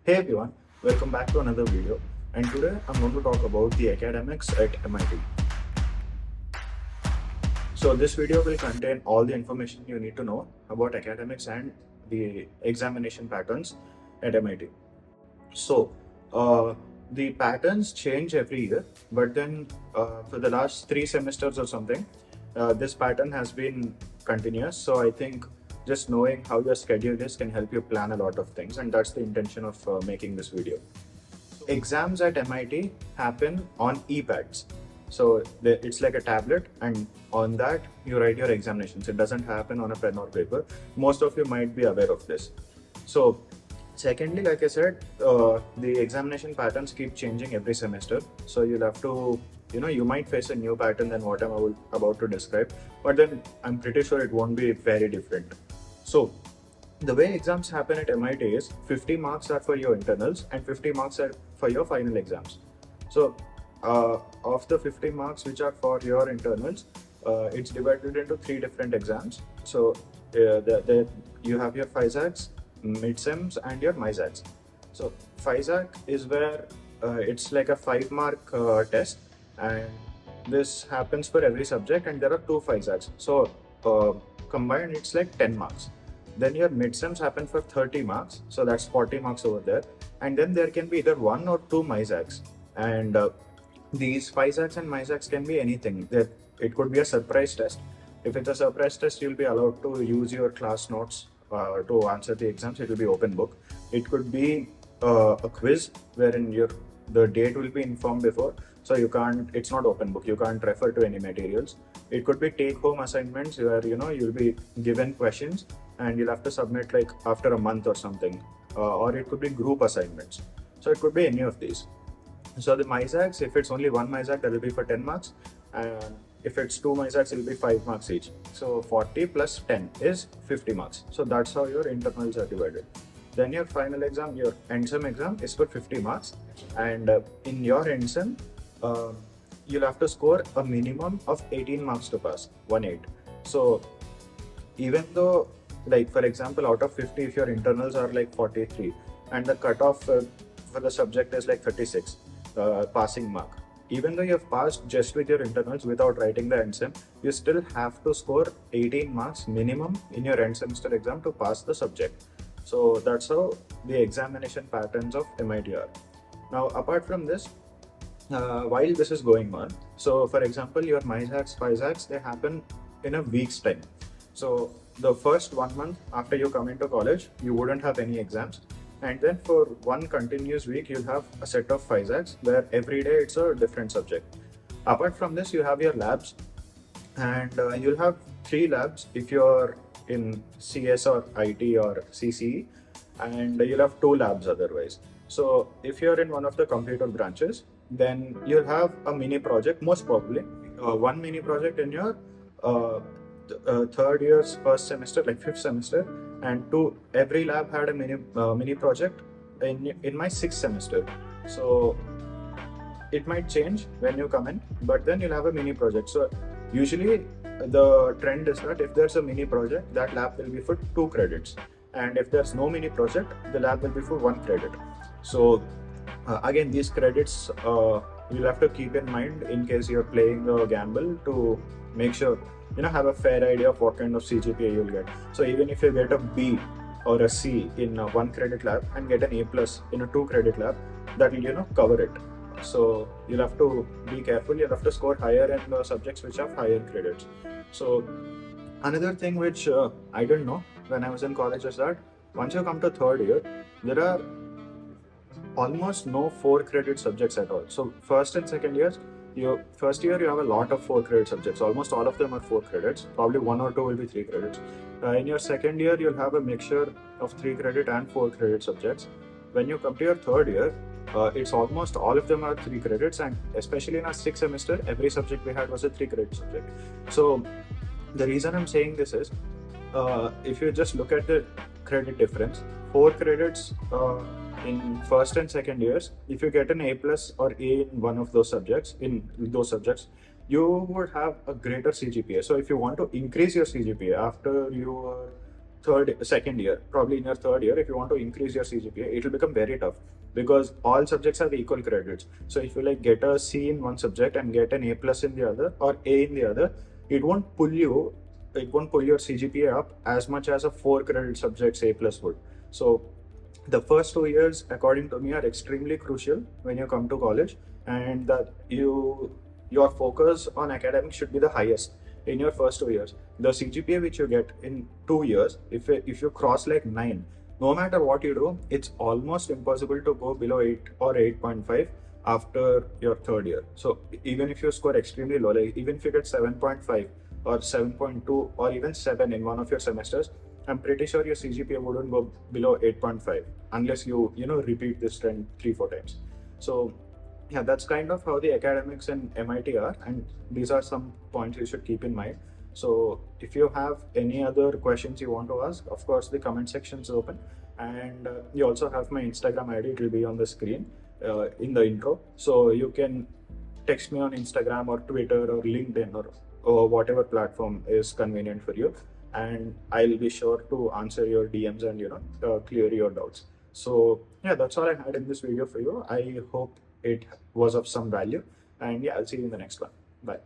Hey everyone, welcome back to another video. And today I'm going to talk about the academics at MIT. So this video will contain all the information you need to know about academics and the examination patterns at MIT. So the patterns change every year, but then for the last 3 semesters or something, this pattern has been continuous. So I think just knowing how your schedule is can help you plan a lot of things, and that's the intention of making this video. Exams at MIT happen on e-pads. So it's like a tablet, and on that you write your examinations. It doesn't happen on a pen or paper. Most of you might be aware of this. So, secondly, like I said, the examination patterns keep changing every semester. So you'll have to, you might face a new pattern than what I'm about to describe, but then I'm pretty sure it won't be very different. So the way exams happen at MIT is 50 marks are for your internals and 50 marks are for your final exams. So of the 50 marks which are for your internals, it's divided into 3 different exams. So you have your FISACs, midsems, and your MISACs. So FISAC is where it's like a 5 mark test, and this happens for every subject, and there are 2 FISACs. So combined, it's like 10 marks. Then your midsems happen for 30 marks, so that's 40 marks over there. And then there can be either 1 or 2 MISACs. And these FISACs and MISACs can be anything. It could be a surprise test. If it's a surprise test, you'll be allowed to use your class notes to answer the exams. It will be open book. It could be a quiz wherein the date will be informed before, so it's not open book. You can't refer to any materials. It could be take home assignments where you'll be given questions and you'll have to submit like after a month or something, or it could be group assignments. So it could be any of these. So the MISACs, if it's only one MISAC, that will be for 10 marks, and if it's 2 MISACs, it will be 5 marks each. So 40 plus 10 is 50 marks. So that's how your internals are divided. Then your final exam, your end-sem exam, is for 50 marks, and in your end-sem, you'll have to score a minimum of 18 marks to pass, 1/8. So even though, like for example, out of 50, if your internals are like 43 and the cutoff for the subject is like 36 passing mark, even though you've passed just with your internals without writing the end sem, you still have to score 18 marks minimum in your end semester exam to pass the subject. So that's how the examination patterns of MIT are. Now, apart from this, while this is going on, so for example, your MISACs, FISACs, they happen in a week's time. So the first 1 month after you come into college, you wouldn't have any exams. And then for one continuous week, you'll have a set of FISACs where every day it's a different subject. Apart from this, you have your labs, and you'll have 3 labs if you're in CS or IT or CCE, and you'll have 2 labs otherwise. So if you're in one of the computer branches, then you'll have a mini project, most probably one mini project in your third year's first semester, like 5th semester, and every lab had a mini project in my 6th semester. So it might change when you come in, but then you'll have a mini project. So usually the trend is that if there's a mini project, that lab will be for 2 credits, and if there's no mini project, the lab will be for 1 credit. So again, these credits you'll have to keep in mind in case you're playing a gamble to make sure have a fair idea of what kind of CGPA you'll get. So even if you get a B or a C in a 1 credit lab and get an A plus in a 2 credit lab, that will cover it. So you'll have to be careful. You'll have to score higher in the subjects which have higher credits. So another thing which I didn't know when I was in college is that once you come to third year, there are almost no 4 credit subjects at all. So first and second years, your first year you have a lot of 4 credit subjects. Almost all of them are 4 credits. Probably 1 or 2 will be 3 credits. In your second year, you'll have a mixture of 3 credit and 4 credit subjects. When you come to your third year, it's almost all of them are 3 credits, and especially in our 6th semester, every subject we had was a 3 credit subject. So the reason I'm saying this is, if you just look at the credit difference, 4 credits in first and second years, if you get an A plus or A in one of those subjects, you would have a greater CGPA. So if you want to increase your CGPA after your second year, probably in your third year, if you want to increase your CGPA, it will become very tough because all subjects have equal credits. So if you like get a C in one subject and get an A plus in the other or A in the other, it won't pull you, it won't pull your CGPA up as much as a 4 credit subjects A plus would. So the first 2 years, according to me, are extremely crucial when you come to college, and that your focus on academics should be the highest in your first 2 years. The CGPA which you get in 2 years, if you cross like 9, no matter what you do, it's almost impossible to go below 8 or 8.5 after your third year. So even if you score extremely low, like even if you get 7.5 or 7.2 or even 7 in one of your semesters, I'm pretty sure your CGPA wouldn't go below 8.5 unless you repeat this trend 3-4 times. So yeah, that's kind of how the academics in MIT are, and these are some points you should keep in mind. So if you have any other questions you want to ask, of course the comment section is open, and you also have my Instagram ID. It will be on the screen in the intro, so you can text me on Instagram or Twitter or LinkedIn or whatever platform is convenient for you, and I'll be sure to answer your DMs and clear your doubts. So yeah, that's all I had in this video for you. I hope it was of some value, and yeah, I'll see you in the next one. Bye.